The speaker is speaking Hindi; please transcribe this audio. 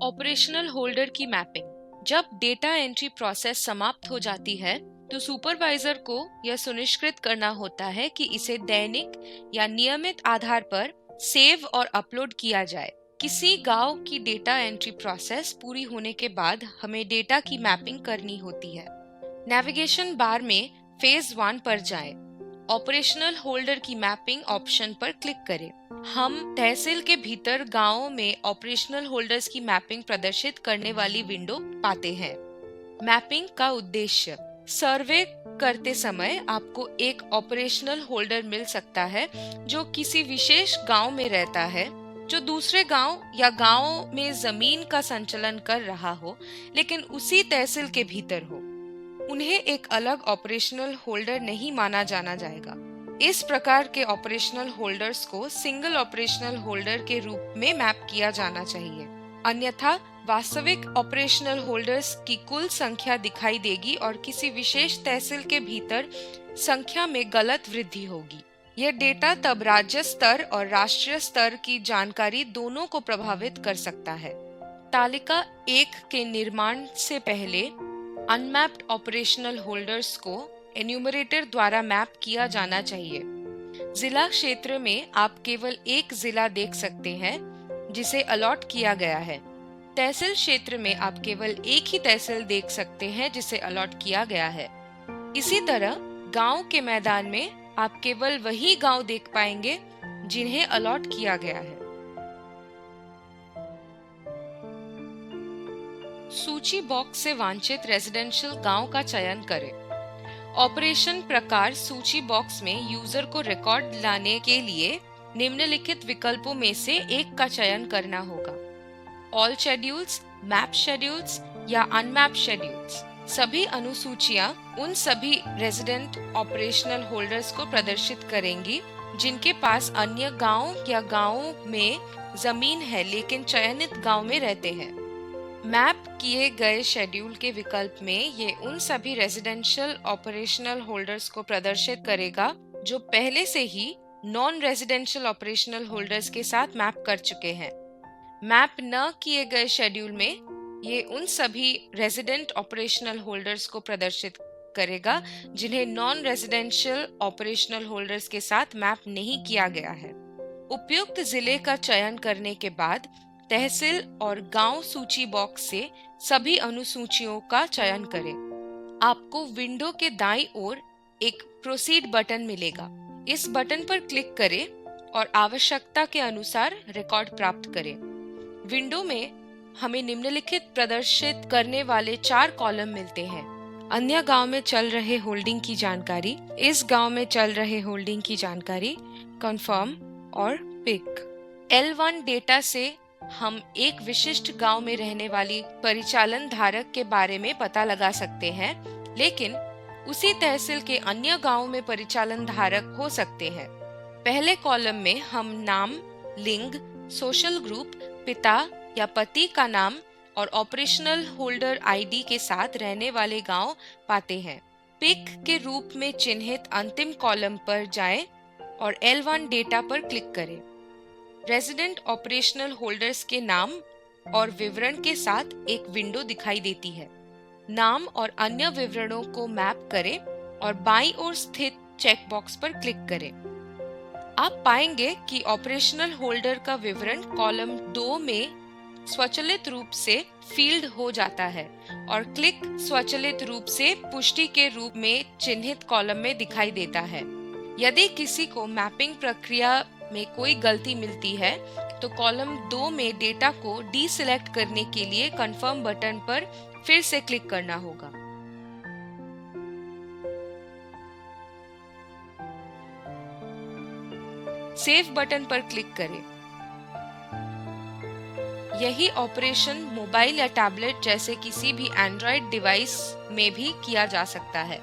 ऑपरेशनल होल्डर की मैपिंग। जब डेटा एंट्री प्रोसेस समाप्त हो जाती है तो सुपरवाइजर को यह सुनिश्चित करना होता है कि इसे दैनिक या नियमित आधार पर सेव और अपलोड किया जाए। किसी गांव की डेटा एंट्री प्रोसेस पूरी होने के बाद हमें डेटा की मैपिंग करनी होती है। नेविगेशन बार में फेज 1 पर जाएं। ऑपरेशनल होल्डर की मैपिंग ऑप्शन पर क्लिक करें। हम तहसील के भीतर गांवों में ऑपरेशनल होल्डर्स की मैपिंग प्रदर्शित करने वाली विंडो पाते हैं। मैपिंग का उद्देश्य: सर्वे करते समय आपको एक ऑपरेशनल होल्डर मिल सकता है जो किसी विशेष गांव में रहता है, जो दूसरे गांव या गांव में जमीन का संचालन कर रहा हो लेकिन उसी तहसील के भीतर हो। उन्हें एक अलग ऑपरेशनल होल्डर नहीं माना जाना जाएगा। इस प्रकार के ऑपरेशनल होल्डर्स को सिंगल ऑपरेशनल होल्डर के रूप में मैप किया जाना चाहिए, अन्यथा वास्तविक ऑपरेशनल होल्डर्स की कुल संख्या दिखाई देगी और किसी विशेष तहसील के भीतर संख्या में गलत वृद्धि होगी। यह डेटा तब राज्य स्तर और राष्ट्रीय स्तर की जानकारी दोनों को प्रभावित कर सकता है। तालिका 1 के निर्माण से पहले अनमैप्ड ऑपरेशनल होल्डर्स को एन्यूमरेटर द्वारा मैप किया जाना चाहिए। जिला क्षेत्र में आप केवल एक जिला देख सकते हैं जिसे अलॉट किया गया है। तहसील क्षेत्र में आप केवल एक ही तहसील देख सकते हैं जिसे अलॉट किया गया है। इसी तरह गांव के मैदान में आप केवल वही गांव देख पाएंगे जिन्हें अलॉट किया गया है। सूची बॉक्स से वांछित रेजिडेंशियल गांव का चयन करें। ऑपरेशन प्रकार सूची बॉक्स में यूजर को रिकॉर्ड लाने के लिए निम्नलिखित विकल्पों में से एक का चयन करना होगा: ऑल शेड्यूल्स, मैप शेड्यूल्स या अनमैप शेड्यूल्स। सभी अनुसूचियां उन सभी रेजिडेंट ऑपरेशनल होल्डर्स को प्रदर्शित करेंगी जिनके पास अन्य गांव या गांवों में जमीन है लेकिन चयनित गांव में रहते हैं। मैप किए गए शेड्यूल के विकल्प में ये उन सभी रेजिडेंशियल ऑपरेशनल होल्डर्स को प्रदर्शित करेगा जो पहले से ही नॉन रेजिडेंशियल ऑपरेशनल होल्डर्स के साथ मैप कर चुके हैं। मैप न किए गए शेड्यूल में ये उन सभी रेजिडेंट ऑपरेशनल होल्डर्स को प्रदर्शित करेगा जिन्हें नॉन रेजिडेंशियल ऑपरेशनल होल्डर्स के साथ मैप नहीं किया गया है। उपयुक्त जिले का चयन करने के बाद तहसील और गांव सूची बॉक्स से सभी अनुसूचियों का चयन करें। आपको विंडो के दाईं ओर एक प्रोसीड बटन मिलेगा। इस बटन पर क्लिक करें और आवश्यकता के अनुसार रिकॉर्ड प्राप्त करें। विंडो में हमें निम्नलिखित प्रदर्शित करने वाले 4 कॉलम मिलते हैं: अन्य गांव में चल रहे होल्डिंग की जानकारी, इस गांव में चल रहे होल्डिंग की जानकारी, कंफर्म और पिक। L1 डेटा से हम एक विशिष्ट गांव में रहने वाली परिचालन धारक के बारे में पता लगा सकते हैं, लेकिन उसी तहसील के अन्य गांव में परिचालन धारक हो सकते हैं। पहले कॉलम में हम नाम, लिंग, सोशल ग्रुप, पिता या पति का नाम और ऑपरेशनल होल्डर आईडी के साथ रहने वाले गांव पाते हैं। पिक के रूप में चिन्हित अंतिम कॉलम पर जाएं और L1 डेटा पर क्लिक करें। रेजिडेंट ऑपरेशनल होल्डर्स के नाम और विवरण के साथ एक विंडो दिखाई देती है। नाम और अन्य विवरणों को मैप करें और बाईं ओर स्थित चेक बॉक्स पर क्लिक करें। आप पाएंगे कि ऑपरेशनल होल्डर का विवरण कॉलम 2 में स्वचालित रूप से फील्ड हो जाता है और क्लिक स्वचालित रूप से पुष्टि के रूप में चिन्हित कॉलम में दिखाई देता है। यदि किसी को मैपिंग प्रक्रिया में कोई गलती मिलती है तो कॉलम 2 में डेटा को डीसिलेक्ट करने के लिए कंफर्म बटन पर फिर से क्लिक करना होगा। सेव बटन पर क्लिक करें। यही ऑपरेशन मोबाइल या टैबलेट जैसे किसी भी एंड्रॉयड डिवाइस में भी किया जा सकता है।